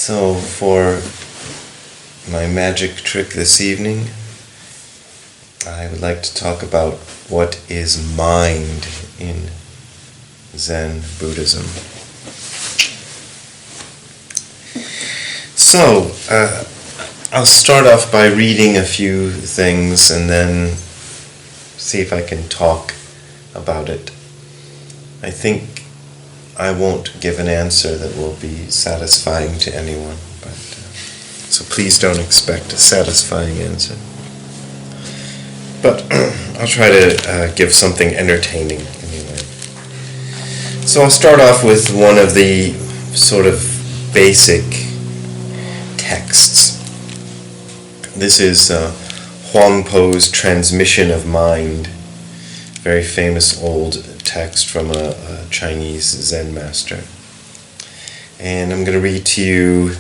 So for my magic trick this evening, I would like to talk about what is mind in Zen Buddhism. So, I'll start off by reading a few things and then see if I can talk about it. I think I won't give an answer that will be satisfying to anyone, but so please don't expect a satisfying answer. But I'll try to give something entertaining anyway. So I'll start off with one of the sort of basic texts. This is Huang Po's Transmission of Mind, very famous old text from a Chinese Zen master. And I'm going to read to you.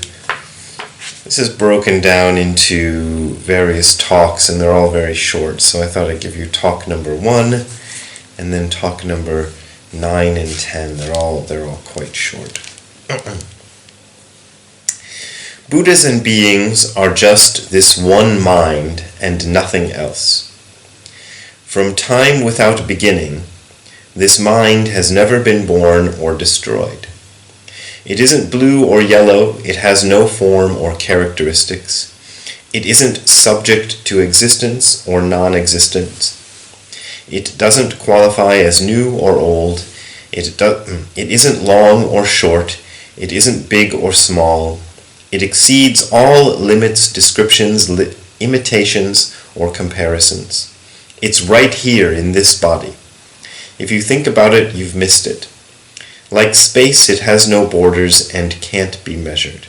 This is broken down into various talks, and they're all very short. So I thought I'd give you talk number 1, and then talk number 9 and 10. They're all quite short. Buddhas and beings are just this one mind and nothing else. From time without beginning, this mind has never been born or destroyed. It isn't blue or yellow, it has no form or characteristics. It isn't subject to existence or non-existence. It doesn't qualify as new or old. It isn't long or short. It isn't big or small. It exceeds all limits, descriptions, imitations, or comparisons. It's right here in this body. If you think about it, you've missed it. Like space, it has no borders and can't be measured.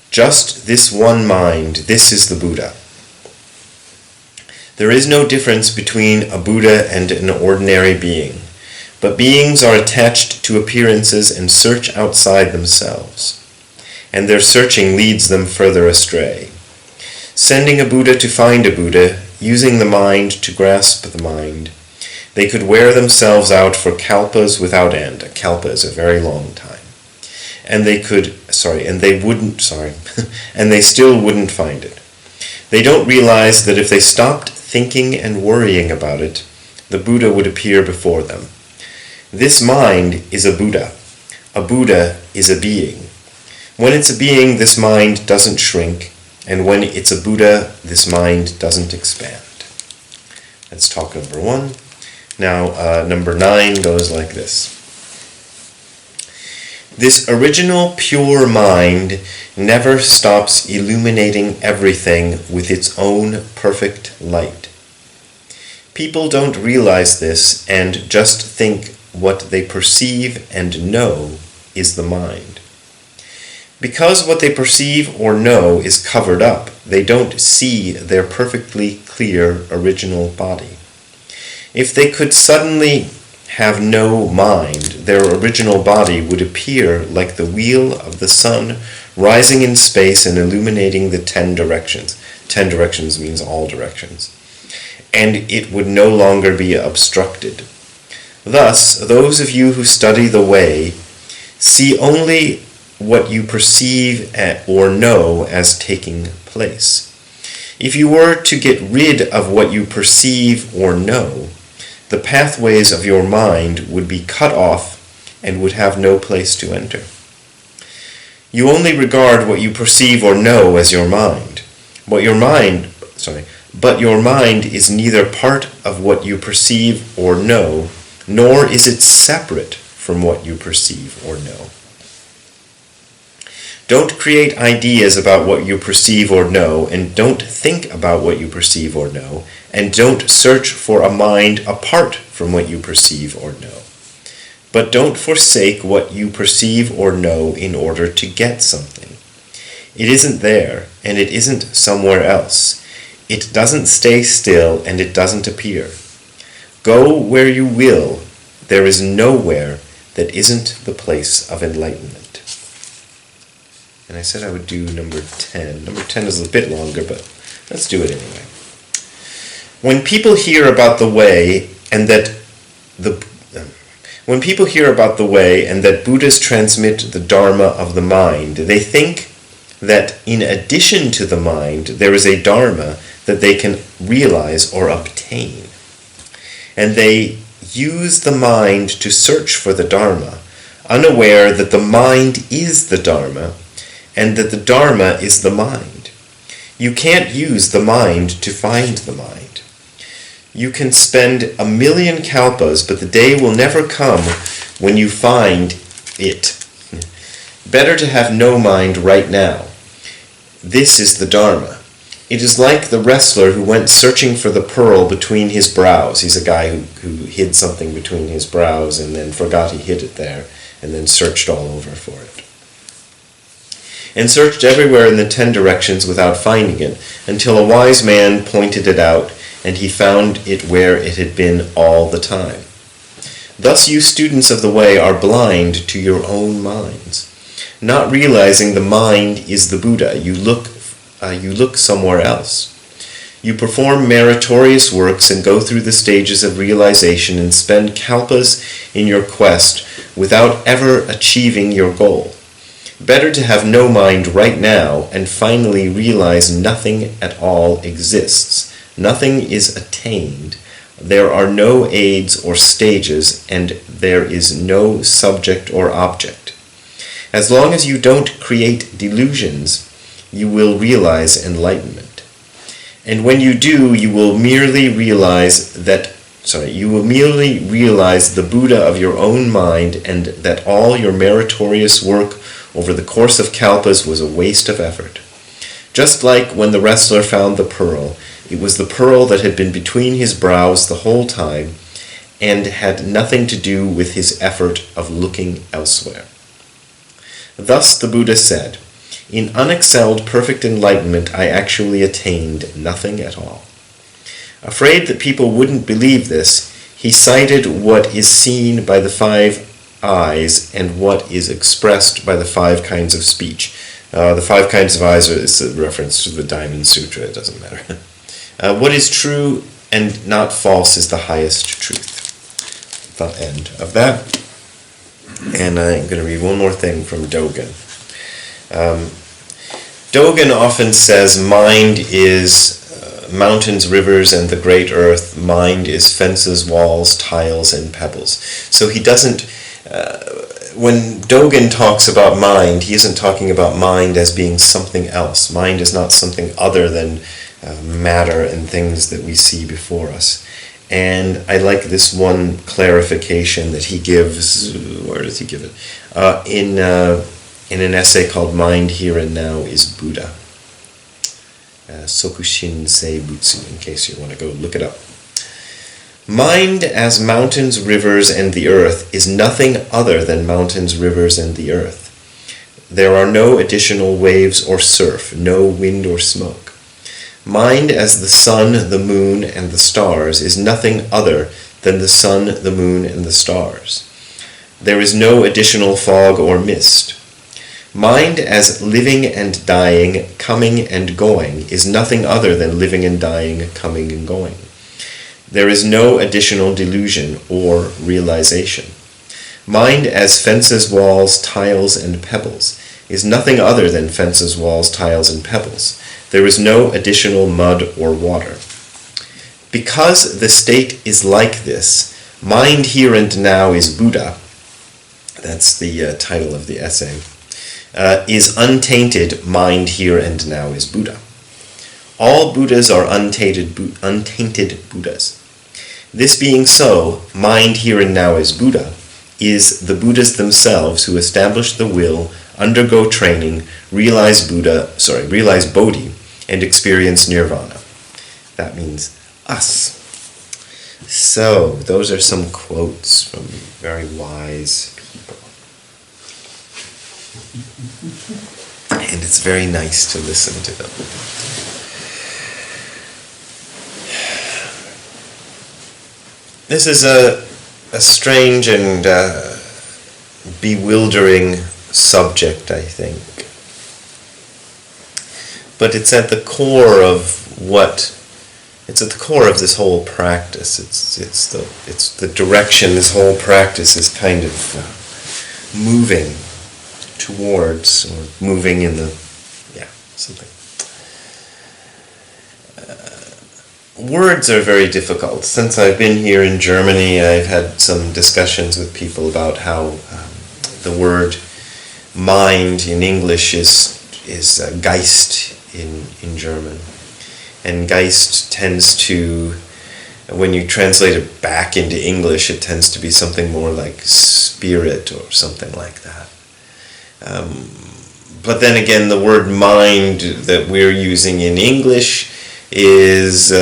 Just this one mind, this is the Buddha. There is no difference between a Buddha and an ordinary being, but beings are attached to appearances and search outside themselves, and their searching leads them further astray. Sending a Buddha to find a Buddha, using the mind to grasp the mind, they could wear themselves out for kalpas without end. A kalpa is a very long time. And they still wouldn't find it. They don't realize that if they stopped thinking and worrying about it, the Buddha would appear before them. This mind is a Buddha. A Buddha is a being. When it's a being, this mind doesn't shrink, and when it's a Buddha, this mind doesn't expand. That's talk number 1. Now, number 9 goes like this. This original pure mind never stops illuminating everything with its own perfect light. People don't realize this and just think what they perceive and know is the mind. Because what they perceive or know is covered up, they don't see their perfectly clear original body. If they could suddenly have no mind, their original body would appear like the wheel of the sun rising in space and illuminating the 10 directions. 10 directions means all directions. And it would no longer be obstructed. Thus, those of you who study the way see only what you perceive or know as taking place. If you were to get rid of what you perceive or know, the pathways of your mind would be cut off and would have no place to enter. You only regard what you perceive or know as your mind. But your mind is neither part of what you perceive or know, nor is it separate from what you perceive or know. Don't create ideas about what you perceive or know, and don't think about what you perceive or know, and don't search for a mind apart from what you perceive or know. But don't forsake what you perceive or know in order to get something. It isn't there, and it isn't somewhere else. It doesn't stay still, and it doesn't appear. Go where you will, there is nowhere that isn't the place of enlightenment. And I said I would do number 10. Number 10 is a bit longer, but let's do it anyway. When people hear about the way and that Buddhas transmit the Dharma of the mind, they think that in addition to the mind, there is a dharma that they can realize or obtain. And they use the mind to search for the dharma, unaware that the mind is the dharma, and that the dharma is the mind. You can't use the mind to find the mind. You can spend 1,000,000 kalpas, but the day will never come when you find it. Better to have no mind right now. This is the dharma. It is like the wrestler who went searching for the pearl between his brows. He's a guy who hid something between his brows and then forgot he hid it there, and then searched all over for it. And searched everywhere in the 10 directions without finding it, until a wise man pointed it out, and he found it where it had been all the time. Thus you students of the way are blind to your own minds. Not realizing the mind is the Buddha, you look somewhere else. You perform meritorious works and go through the stages of realization and spend kalpas in your quest without ever achieving your goal. Better to have no mind right now and finally realize nothing at all exists. Nothing is attained. There are no aids or stages, and there is no subject or object. As long as you don't create delusions, you will realize enlightenment. And when you do, you will merely realize the Buddha of your own mind, and that all your meritorious work over the course of kalpas was a waste of effort. Just like when the wrestler found the pearl, it was the pearl that had been between his brows the whole time and had nothing to do with his effort of looking elsewhere. Thus the Buddha said, "In unexcelled perfect enlightenment I actually attained nothing at all." Afraid that people wouldn't believe this, he cited what is seen by the 5 eyes and what is expressed by the 5 kinds of speech. The 5 kinds of eyes is a reference to the Diamond Sutra, it doesn't matter. What is true and not false is the highest truth. The end of that. And I'm going to read one more thing from Dogen. Dogen often says mind is mountains, rivers, and the great earth. Mind is fences, walls, tiles, and pebbles. So he doesn't, when Dogen talks about mind, he isn't talking about mind as being something else. Mind is not something other than matter and things that we see before us. And I like this one clarification that he gives. Where does he give it? In an essay called Mind Here and Now is Buddha. Sokushin Sei Butsu, in case you want to go look it up. Mind as mountains, rivers, and the earth is nothing other than mountains, rivers, and the earth. There are no additional waves or surf, no wind or smoke. Mind as the sun, the moon, and the stars is nothing other than the sun, the moon, and the stars. There is no additional fog or mist. Mind as living and dying, coming and going, is nothing other than living and dying, coming and going. There is no additional delusion or realization. Mind as fences, walls, tiles, and pebbles is nothing other than fences, walls, tiles, and pebbles. There is no additional mud or water. Because the state is like this, mind here and now is Buddha, that's the title of the essay, is untainted, mind here and now is Buddha. All Buddhas are untainted Buddhas. This being so, mind here and now is Buddha, is the Buddhas themselves who establish the will, undergo training, realize Bodhi, and experience nirvana. That means us. So, those are some quotes from very wise people. And it's very nice to listen to them. This is a strange and bewildering subject, I think. But it's at the core of this whole practice. It's the direction this whole practice is kind of moving towards, or moving in the something. Words are very difficult. Since I've been here in Germany, I've had some discussions with people about how the word mind in English is Geist in German. And Geist tends to, when you translate it back into English, it tends to be something more like spirit or something like that. But then again, the word mind that we're using in English is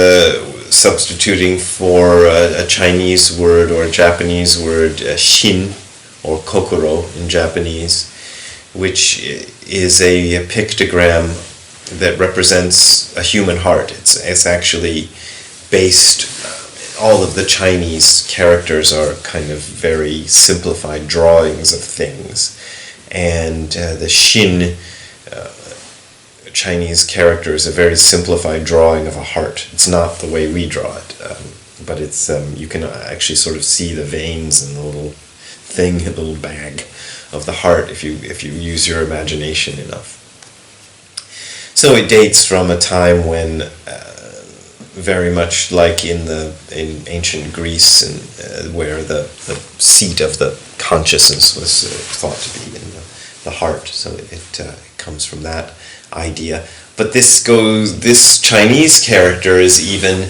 substituting for a Chinese word or a Japanese word, shin, or kokoro in Japanese, which is a pictogram that represents a human heart. It's actually based, all of the Chinese characters are kind of very simplified drawings of things. And the shin Chinese character is a very simplified drawing of a heart. It's not the way we draw it, but it's you can actually sort of see the veins in the little thing, the little bag of the heart if you use your imagination enough. So it dates from a time when, very much like in ancient Greece, and where the seat of the consciousness was thought to be in the heart. So it comes from that idea. But this Chinese character is even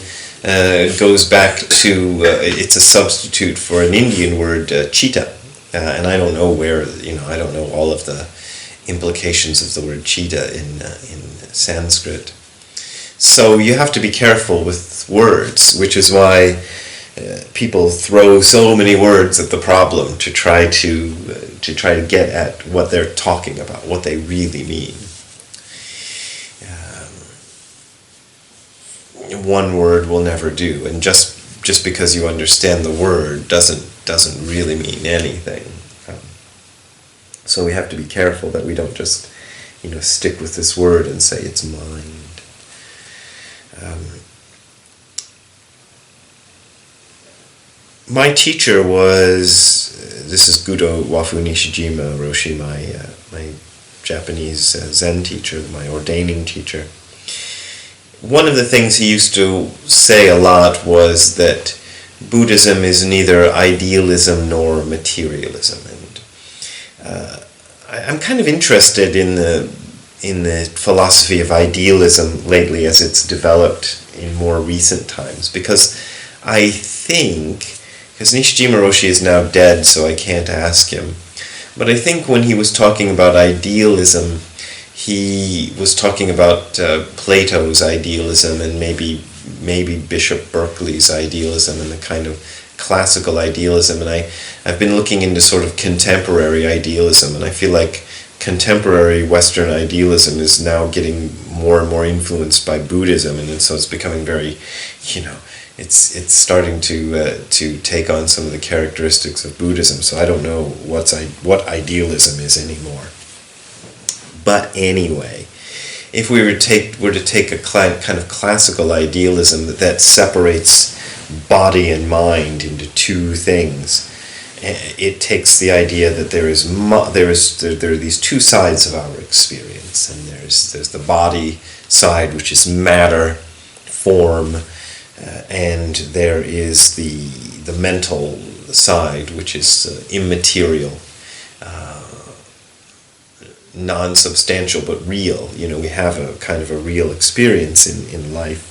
goes back to it's a substitute for an Indian word, cheetah. And I don't know I don't know all of the implications of the word cheetah in Sanskrit. So you have to be careful with words, which is why people throw so many words at the problem to try to get at what they're talking about, what they really mean. One word will never do, and just because you understand the word doesn't really mean anything. So we have to be careful that we don't just stick with this word and say it's mind. My teacher this is Gudo Wafu Nishijima Roshi, my Japanese Zen teacher, my ordaining teacher. One of the things he used to say a lot was that Buddhism is neither idealism nor materialism, and I'm kind of interested in the philosophy of idealism lately as it's developed in more recent times, because I think, because Nishijima Roshi is now dead, so I can't ask him, but I think when he was talking about idealism, he was talking about Plato's idealism and maybe Bishop Berkeley's idealism and the kind of classical idealism, and I've been looking into sort of contemporary idealism, and I feel like contemporary Western idealism is now getting more and more influenced by Buddhism, and so it's becoming very, it's starting to take on some of the characteristics of Buddhism. So I don't know what idealism is anymore. But anyway, if we were to take a kind of classical idealism that separates body and mind into two things, it takes the idea that there are these two sides of our experience, and there's the body side, which is matter, form, and there is the mental side, which is immaterial, non-substantial but real. We have a kind of a real experience in life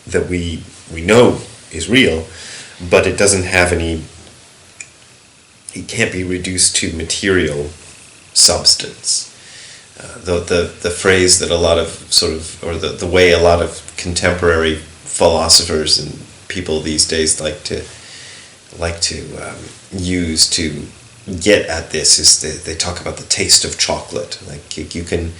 that we know is real, but it doesn't have it can't be reduced to material substance. The phrase that a lot of the way a lot of contemporary philosophers and people these days like to use to get at this is they talk about the taste of chocolate. Like you can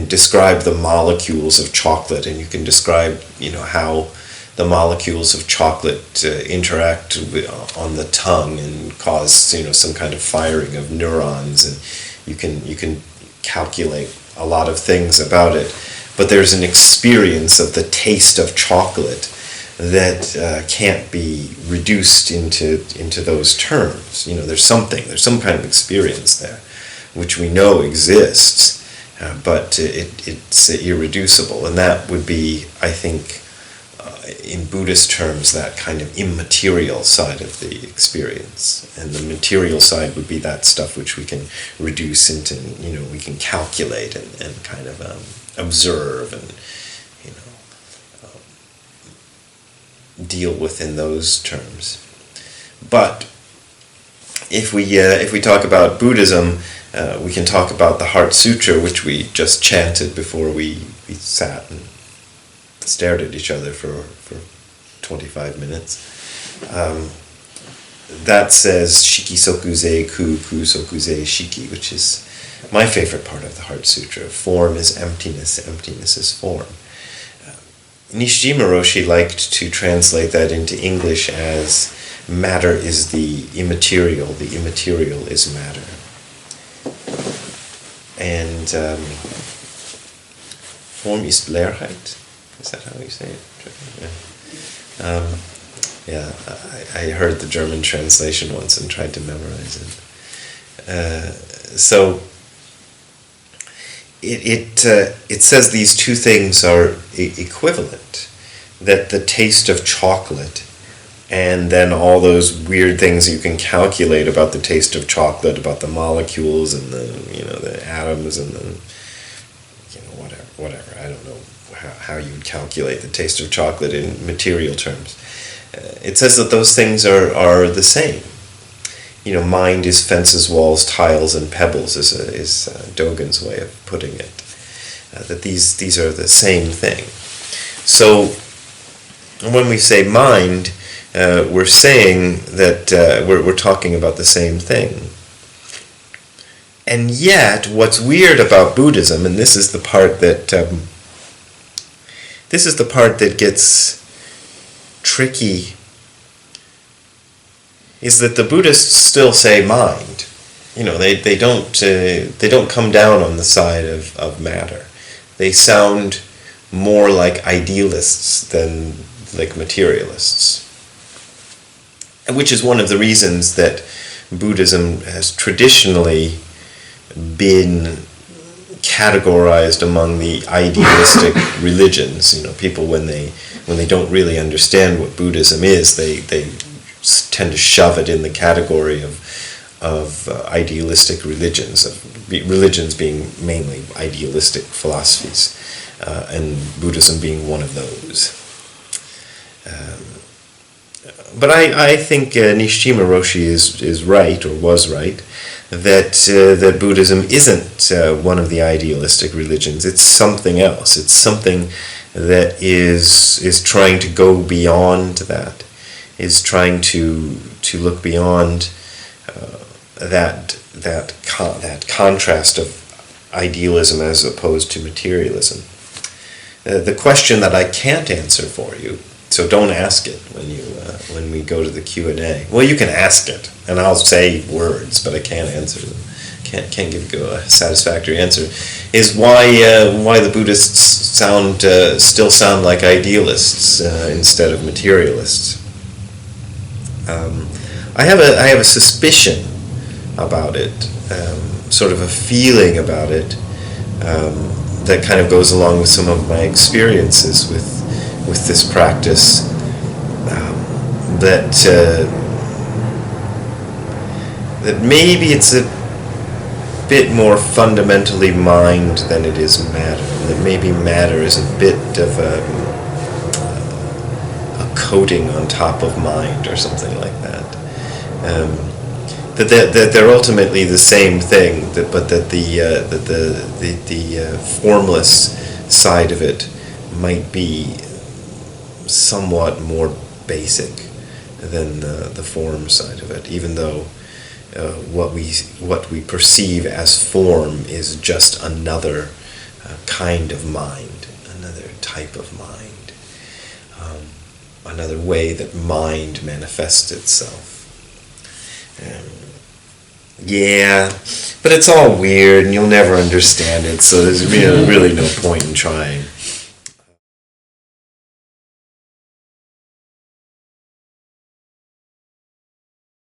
describe the molecules of chocolate, and you can describe how the molecules of chocolate interact on the tongue and cause some kind of firing of neurons, and you can calculate a lot of things about it. But there's an experience of the taste of chocolate that can't be reduced into those terms. There's some kind of experience there which we know exists, but it's irreducible, and that would be, I think, in Buddhist terms, that kind of immaterial side of the experience. And the material side would be that stuff which we can reduce into, we can calculate and kind of observe and, deal with in those terms. But if we talk about Buddhism, we can talk about the Heart Sutra, which we just chanted before we sat and stared at each other for 25 minutes. That says Shiki Sokuze Ku Sokuze Shiki, which is my favorite part of the Heart Sutra. Form is emptiness, emptiness is form. Nishijima Roshi liked to translate that into English as matter is the immaterial is matter. And Form ist Leerheit. Is that how you say it? Yeah. I heard the German translation once and tried to memorize it. So it says these two things are equivalent. That the taste of chocolate and then all those weird things you can calculate about the taste of chocolate, about the molecules and the atoms and the whatever. I don't know how you would calculate the taste of chocolate in material terms. It says that those things are the same. Mind is fences, walls, tiles, and pebbles is Dogen's way of putting it. That these are the same thing. So when we say mind, we're saying that we're talking about the same thing. And yet, what's weird about Buddhism, and this is the part that gets tricky, is that the Buddhists still say mind. They don't come down on the side of matter. They sound more like idealists than like materialists. Which is one of the reasons that Buddhism has traditionally been categorized among the idealistic religions. People when they don't really understand what Buddhism is, they tend to shove it in the category of idealistic religions, religions being mainly idealistic philosophies, and Buddhism being one of those. But I think Nishijima Roshi is right, or was right, that Buddhism isn't one of the idealistic religions. It's something else. It's something that is trying to go beyond that, is trying to look beyond that contrast of idealism as opposed to materialism. The question that I can't answer for you, so don't ask it when we go to the Q&A. Well, you can ask it, and I'll say words, but I can't answer them. Can't give you a satisfactory answer. Is why the Buddhists still sound like idealists instead of materialists. I have a suspicion about it, sort of a feeling about it that kind of goes along with some of my experiences with this practice, that maybe it's a bit more fundamentally mind than it is matter. That maybe matter is a bit of a coating on top of mind or something like that. That they're ultimately the same thing, but that the formless side of it might be somewhat more basic than the form side of it, even though what we perceive as form is just another kind of mind, another type of mind, another way that mind manifests itself. Yeah, but it's all weird and you'll never understand it, so there's really no point in trying.